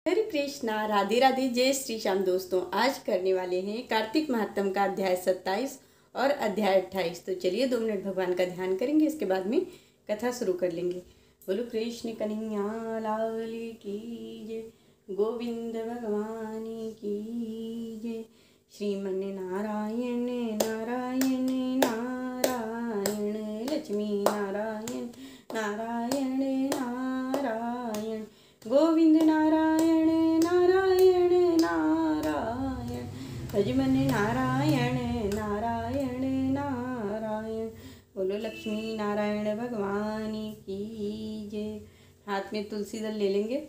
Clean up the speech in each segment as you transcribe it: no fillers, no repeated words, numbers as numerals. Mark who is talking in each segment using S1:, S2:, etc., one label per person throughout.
S1: हरे कृष्णा, राधे राधे, जय श्री श्याम। दोस्तों, आज करने वाले हैं कार्तिक महात्म का अध्याय 27 और अध्याय 28। तो चलिए 2 मिनट भगवान का ध्यान करेंगे, इसके बाद में कथा शुरू कर लेंगे। बोलो कृष्ण कन्हैया लाल की जय, गोविंद भगवान की जय। श्रीमन नारायण नारायण नारायण, लक्ष्मी नारायण नारायण नारायण, गोविंद नारायण नारायण नारायण, भजमन नारायण नारायण नारायण। बोलो लक्ष्मी नारायण भगवान की जय। हाथ में तुलसी दल ले लेंगे।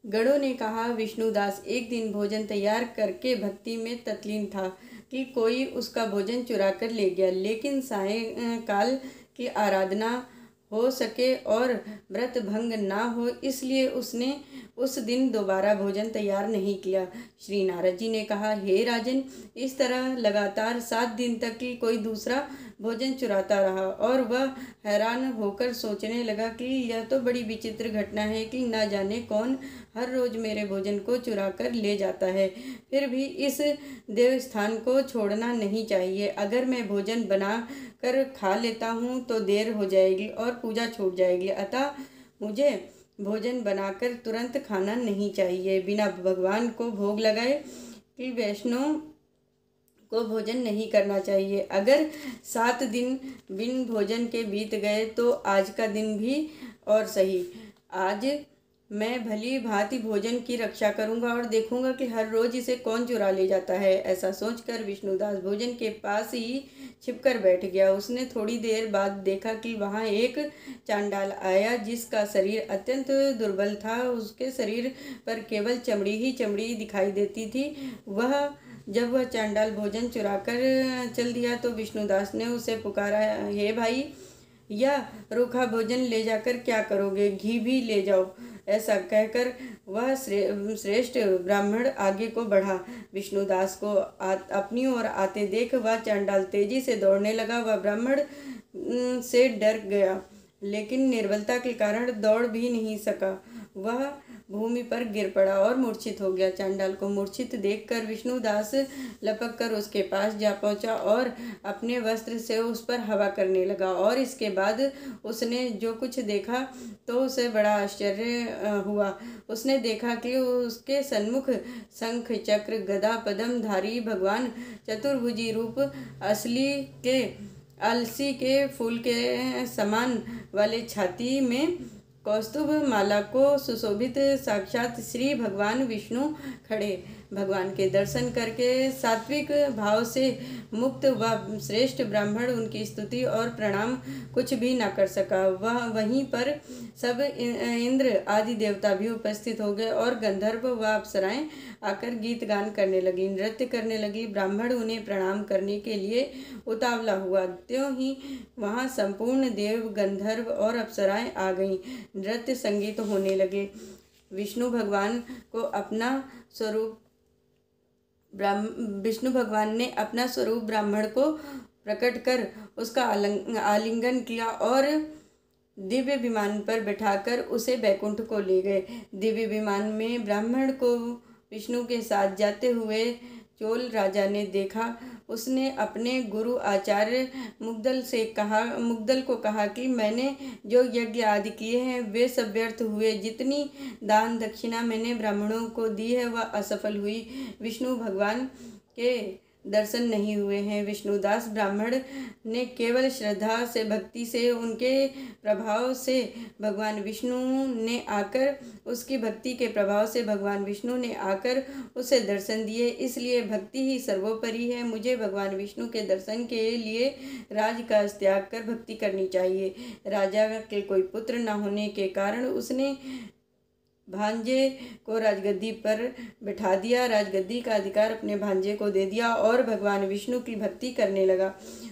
S1: गणों ने कहा, विष्णुदास एक दिन भोजन तैयार करके भक्ति में तत्लीन था कि कोई उसका भोजन चुरा कर ले गया, लेकिन सायंकाल की आराधना हो सके और व्रत भंग ना हो, इसलिए उसने उस दिन दोबारा भोजन तैयार नहीं किया। श्री नारद जी ने कहा, हे राजन, इस तरह लगातार 7 दिन तक की कोई दूसरा भोजन चुराता रहा और वह हैरान होकर सोचने लगा कि यह तो बड़ी विचित्र घटना है कि न जाने कौन हर रोज मेरे भोजन को चुरा कर ले जाता है। फिर भी इस देवस्थान को छोड़ना नहीं चाहिए। अगर मैं भोजन बना कर खा लेता हूँ तो देर हो जाएगी और पूजा छूट जाएगी, अतः मुझे भोजन बनाकर तुरंत खाना नहीं चाहिए। बिना भगवान को भोग लगाए कि वैष्णव को भोजन नहीं करना चाहिए। अगर 7 दिन बिन भोजन के बीत गए तो आज का दिन भी और सही। आज मैं भली भांति भोजन की रक्षा करूंगा और देखूंगा कि हर रोज इसे कौन चुरा ले जाता है। ऐसा सोचकर विष्णुदास भोजन के पास ही छिपकर बैठ गया। उसने थोड़ी देर बाद देखा कि वहां एक चांडाल आया, जिसका शरीर अत्यंत दुर्बल था। उसके शरीर पर केवल चमड़ी ही चमड़ी दिखाई देती थी। जब वह चांडाल भोजन चुरा कर चल दिया तो विष्णुदास ने उसे पुकारा, हे भाई, यह रूखा भोजन ले जाकर क्या करोगे? घी भी ले जाओ। ऐसा कहकर वह श्रेष्ठ ब्राह्मण आगे को बढ़ा। विष्णुदास को अपनी ओर आते देख वह चांडाल तेजी से दौड़ने लगा। वह ब्राह्मण से डर गया, लेकिन निर्बलता के कारण दौड़ भी नहीं सका। वह भूमि पर गिर पड़ा और मूर्छित हो गया। चांडाल को मूर्छित देखकर विष्णुदास लपक कर उसके पास जा पहुंचा और अपने वस्त्र से उस पर हवा करने लगा। और इसके बाद उसने जो कुछ देखा तो उसे बड़ा आश्चर्य हुआ। उसने देखा कि उसके सन्मुख शंख चक्र गदा पद्म धारी भगवान चतुर्भुजी रूप अलसी के फूल के समान वाले छाती में कौस्तुभ माला को सुशोभित साक्षात श्री भगवान विष्णु खड़े। भगवान के दर्शन करके सात्विक भाव से मुक्त वह श्रेष्ठ ब्राह्मण उनकी स्तुति और प्रणाम कुछ भी न कर सका। वह वहीं पर सब इंद्र आदि देवता भी उपस्थित हो गए और गंधर्व व अप्सराएं आकर गीत गान करने लगी, नृत्य करने लगी। ब्राह्मण उन्हें प्रणाम करने के लिए उतावला हुआ। त्यों ही वहां संपूर्ण देव, गंधर्व और अप्सराएं आ गईं। नृत्य संगीत होने लगे। विष्णु भगवान ने अपना स्वरूप ब्राह्मण को प्रकट कर उसका आलिंगन किया और दिव्य विमान पर बैठाकर उसे बैकुंठ को ले गए। दिव्य विमान में ब्राह्मण को विष्णु के साथ जाते हुए चोल राजा ने देखा। उसने अपने गुरु आचार्य मुग्दल को कहा कि मैंने जो यज्ञ आदि किए हैं वे सब व्यर्थ हुए। जितनी दान दक्षिणा मैंने ब्राह्मणों को दी है वह असफल हुई। विष्णु भगवान के दर्शन नहीं हुए हैं। विष्णुदास ब्राह्मण ने केवल श्रद्धा से, भक्ति से, उनके प्रभाव से भगवान विष्णु ने आकर उसकी भक्ति के प्रभाव से भगवान विष्णु ने आकर उसे दर्शन दिए। इसलिए भक्ति ही सर्वोपरि है। मुझे भगवान विष्णु के दर्शन के लिए राज का त्याग कर भक्ति करनी चाहिए। राजा के कोई पुत्र न होने के कारण उसने भांजे को राजगद्दी पर बिठा दिया। राजगद्दी का अधिकार अपने भांजे को दे दिया और भगवान विष्णु की भक्ति करने लगा।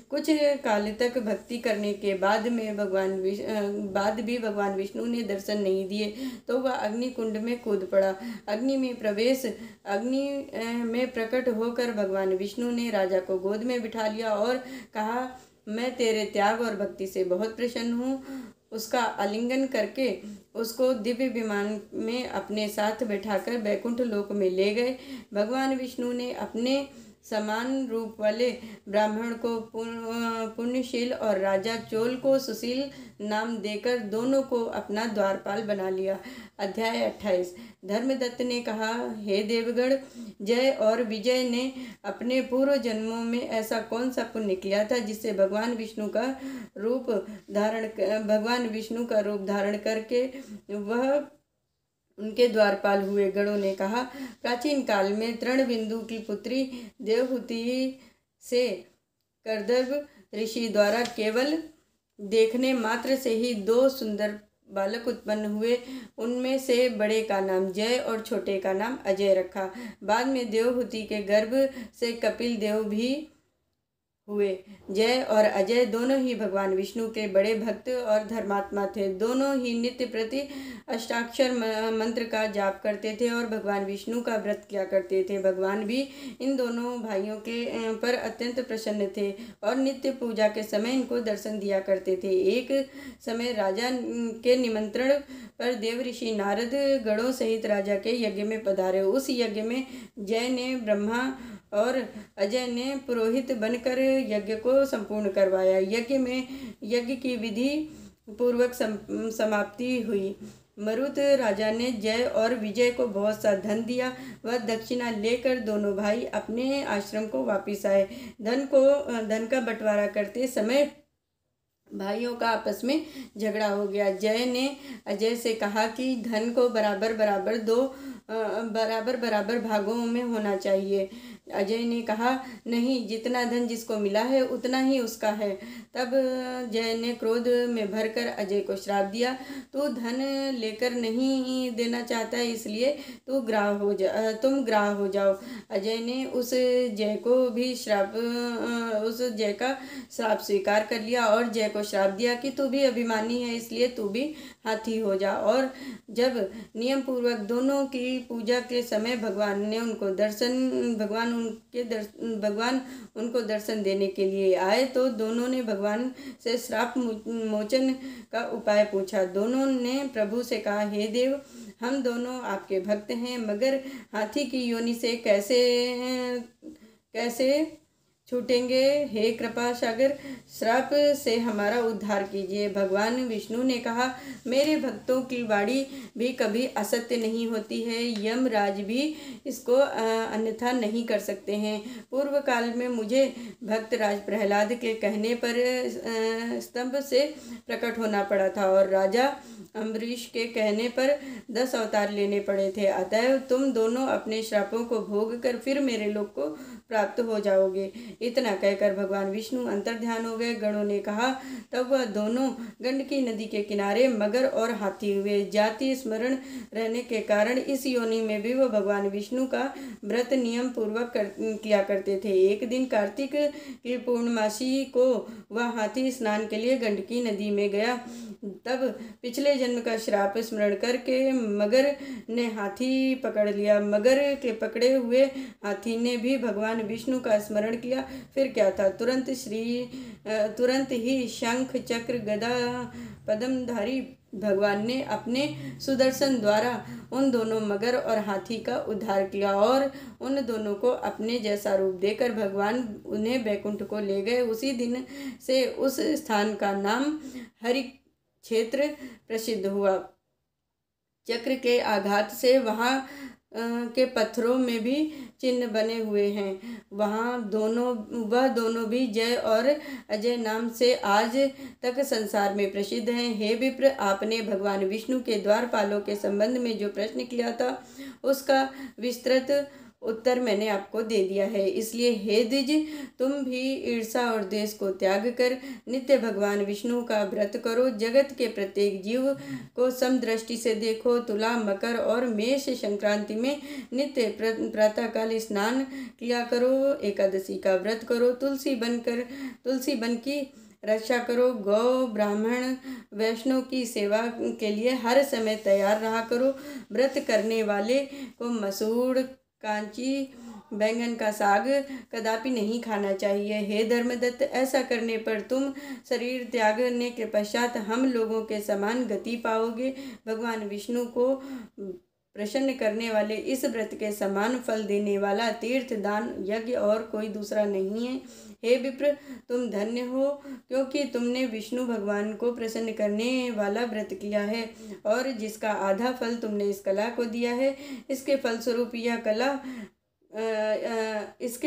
S1: कुछ काल तक भक्ति करने के बाद भी भगवान विष्णु ने दर्शन नहीं दिए तो वह अग्नि कुंड में कूद पड़ा। अग्नि में प्रकट होकर भगवान विष्णु ने राजा को गोद में बिठा लिया और कहा, मैं तेरे त्याग और भक्ति से बहुत प्रसन्न हूँ। उसका आलिंगन करके उसको दिव्य विमान में अपने साथ बैठाकर बैकुंठ लोक में ले गए। भगवान विष्णु ने अपने समान रूप वाले ब्राह्मण को पुण्यशील और राजा चोल को सुशील नाम देकर दोनों को अपना द्वारपाल बना लिया। अध्याय 28। धर्मदत्त ने कहा, हे देवगण, जय और विजय ने अपने पूर्व जन्मों में ऐसा कौन सा पुण्य किया था जिससे भगवान विष्णु का रूप धारण करके वह उनके द्वारपाल हुए। गणों ने कहा, प्राचीन काल में तृणबिंदु की पुत्री देवहूति से करदर्भ ऋषि द्वारा केवल देखने मात्र से ही 2 सुंदर बालक उत्पन्न हुए। उनमें से बड़े का नाम जय और छोटे का नाम अजय रखा। बाद में देवहूति के गर्भ से कपिल देव भी हुए। जय और अजय दोनों ही भगवान विष्णु के बड़े भक्त और धर्मात्मा थे। दोनों ही नित्य प्रति अष्टाक्षर मंत्र का जाप करते थे और भगवान विष्णु का व्रत किया करते थे। भगवान भी इन दोनों भाइयों के पर अत्यंत प्रसन्न थे और नित्य पूजा के समय इनको दर्शन दिया करते थे। एक समय राजा के निमंत्रण पर देव ऋषि नारद गणों सहित राजा के यज्ञ में पधारे। उस यज्ञ में जय ने ब्रह्मा और अजय ने पुरोहित बनकर यज्ञ को संपूर्ण करवाया। यज्ञ की विधि पूर्वक समाप्ति हुई। मरुत राजा ने जय और विजय को बहुत सा धन दिया। वह दक्षिणा लेकर दोनों भाई अपने आश्रम को वापिस आए। धन का बंटवारा करते समय भाइयों का आपस में झगड़ा हो गया। जय ने अजय से कहा कि धन को बराबर बराबर भागों में होना चाहिए। अजय ने कहा, नहीं, जितना धन जिसको मिला है उतना ही उसका है। तब जय ने क्रोध में भरकर अजय को श्राप दिया, तू धन लेकर नहीं देना चाहता है, इसलिए तुम ग्राह हो जाओ। अजय ने उस जय का श्राप स्वीकार कर लिया और जय को श्राप दिया कि तू भी अभिमानी है, इसलिए तू भी हाथी हो जा। और जब नियम पूर्वक दोनों की पूजा के समय भगवान उनको दर्शन देने के लिए आए तो दोनों ने भगवान से श्राप मोचन का उपाय पूछा। दोनों ने प्रभु से कहा, हे देव, हम दोनों आपके भक्त हैं, मगर हाथी की योनि से कैसे छूटेंगे? हे कृपा सागर, श्राप से हमारा उद्धार कीजिए। भगवान विष्णु ने कहा, मेरे भक्तों की वाणी भी कभी असत्य नहीं होती है। यमराज भी इसको अन्यथा नहीं कर सकते हैं। पूर्व काल में मुझे भक्त राज प्रहलाद के कहने पर स्तंभ से प्रकट होना पड़ा था और राजा अम्बरीश के कहने पर 10 अवतार लेने पड़े थे। अतः तुम दोनों अपने श्रापों को भोग कर फिर मेरे लोक को प्राप्त हो जाओगे। इतना कहकर भगवान विष्णु अंतर्ध्यान हो गए। गणों ने कहा, तब वह दोनों गंडकी नदी के किनारे मगर और हाथी हुए। जाति स्मरण रहने के कारण इस योनि में भी वह भगवान विष्णु का व्रत नियम पूर्वक किया करते थे। एक दिन कार्तिक की पूर्णमासी को वह हाथी स्नान के लिए गंडकी नदी में गया। तब पिछले जन्म का श्राप स्मरण करके मगर ने हाथी पकड़ लिया। मगर के पकड़े हुए हाथी ने भी भगवान विष्णु का स्मरण किया। फिर क्या था, तुरंत ही शंख चक्र गदा पद्मधारी भगवान ने अपने सुदर्शन द्वारा उन दोनों मगर और हाथी का उद्धार किया और उन दोनों को अपने जैसा रूप देकर भगवान उन्हें बैकुंठ को ले गए। उसी दिन से उस स्थान का नाम हरि क्षेत्र प्रसिद्ध हुआ। चक्र के आघात से वहाँ के पत्थरों में भी चिन्ह बने हुए हैं। वह दोनों भी जय और अजय नाम से आज तक संसार में प्रसिद्ध हैं। हे विप्र, आपने भगवान विष्णु के द्वारपालों के संबंध में जो प्रश्न किया था उसका विस्तृत उत्तर मैंने आपको दे दिया है। इसलिए हे द्विज, तुम भी ईर्षा और द्वेष को त्याग कर नित्य भगवान विष्णु का व्रत करो। जगत के प्रत्येक जीव को समदृष्टि से देखो। तुला, मकर और मेष संक्रांति में नित्य प्रातःकाल स्नान किया करो। एकादशी का व्रत करो। तुलसी बन की रक्षा करो। गौ, ब्राह्मण, वैष्णव की सेवा के लिए हर समय तैयार रहा करो। व्रत करने वाले को मसूड़, कांची, बैंगन का साग कदापि नहीं खाना चाहिए। हे धर्मदत्त, ऐसा करने पर तुम शरीर त्यागने के पश्चात हम लोगों के समान गति पाओगे। भगवान विष्णु को प्रसन्न करने वाले इस व्रत के समान फल देने वाला तीर्थ दान यज्ञ और कोई दूसरा नहीं है। हे विप्र, तुम धन्य हो, क्योंकि तुमने विष्णु भगवान को प्रसन्न करने वाला व्रत किया है और जिसका आधा फल तुमने इस कला को दिया है। इसके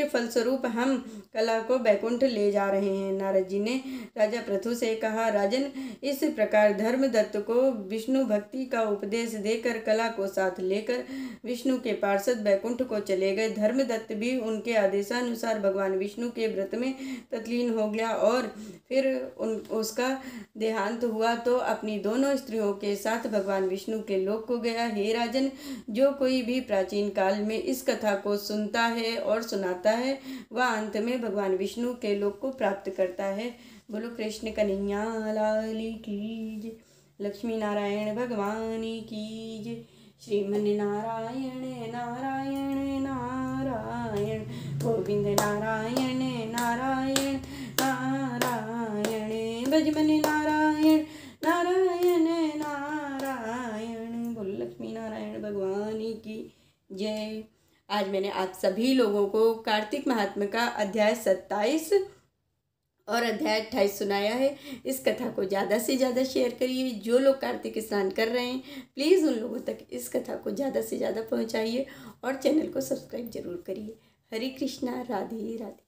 S1: फलस्वरूप हम कला को बैकुंठ ले जा रहे हैं। नारद जी ने राजा पृथु से कहा, राजन, इस प्रकार धर्मदत्त को विष्णु भक्ति का उपदेश देकर कला को साथ लेकर विष्णु के पार्षद बैकुंठ को चले गए। धर्मदत्त भी उनके आदेशानुसार भगवान विष्णु के व्रत में तल्लीन हो गया और फिर उसका देहांत हुआ तो अपनी दोनों स्त्रियों के साथ भगवान विष्णु के लोक को गया। हे राजन, जो कोई भी प्राचीन काल में इस कथा को सुनता है और सुनाता है वह अंत में भगवान विष्णु के लोक को प्राप्त करता है। बोलो कृष्ण कन्हैया लाल की जय। लक्ष्मी नारायण भगवान की जय। श्रीमन नारायण नारायण नारायण, गोविंद नारायण नारायण नारायण, भजमन नारायण नारायण नारायण। बोलो लक्ष्मी नारायण भगवान की जय। आज मैंने आप सभी लोगों को कार्तिक महात्म्य का अध्याय 27 और अध्याय 28 सुनाया है। इस कथा को ज़्यादा से ज़्यादा शेयर करिए। जो लोग कार्तिक स्नान कर रहे हैं प्लीज़ उन लोगों तक इस कथा को ज़्यादा से ज़्यादा पहुंचाइए और चैनल को सब्सक्राइब जरूर करिए। हरे कृष्णा, राधे राधे।